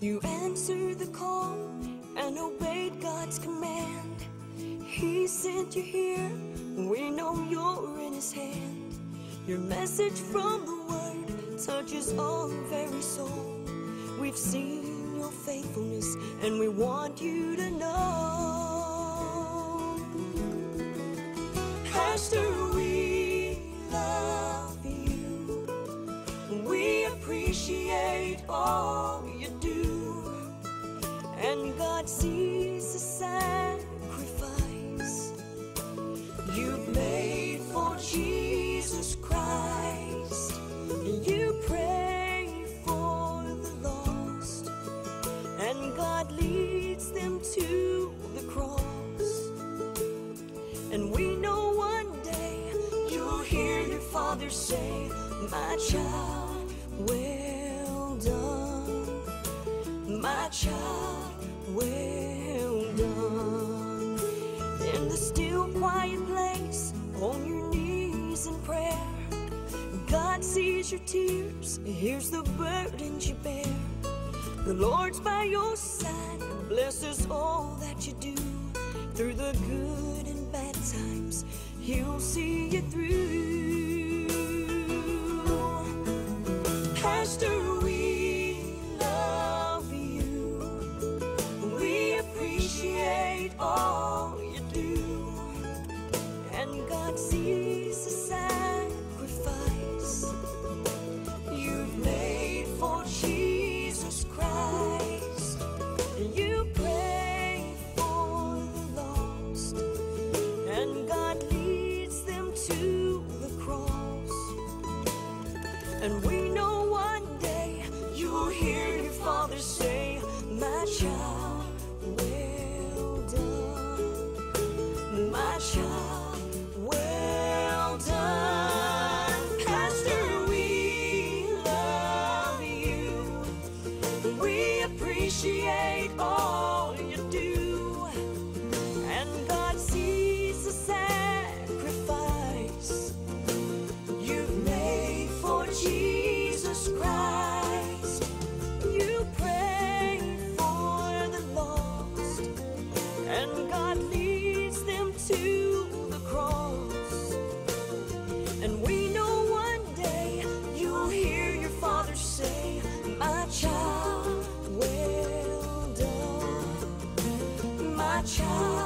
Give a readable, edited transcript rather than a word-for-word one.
You answered the call and obeyed God's command. He sent you here, we know you're in His hand. Your message from the Word touches our very soul. We've seen your faithfulness and we want you to know. Pastor, we love you. We appreciate all you do. And God sees the sacrifice you've made for Jesus Christ. You pray for the lost, and God leads them to the cross. And we know one day you'll hear your Father say, "My child, well done. My child, well done." In the still quiet place, on your knees in prayer, God sees your tears, hears the burdens you bear. The Lord's by your side, blesses all that you do. Through the good and bad times, He'll see you through. Pastor, we love you. We appreciate all you do. And God sees the sacrifice you've made for Jesus Christ. You pray for the lost, and God leads them to the cross. And we know one day you'll hear your Father say, "My child, well done. My child, well done." Pastor, we love you. We appreciate all you do. And God sees the sacrifice you've made for Jesus Christ. You pray for the lost, and God leads them to the cross. And we know one day you'll hear your Father say, "My child, well done. My child,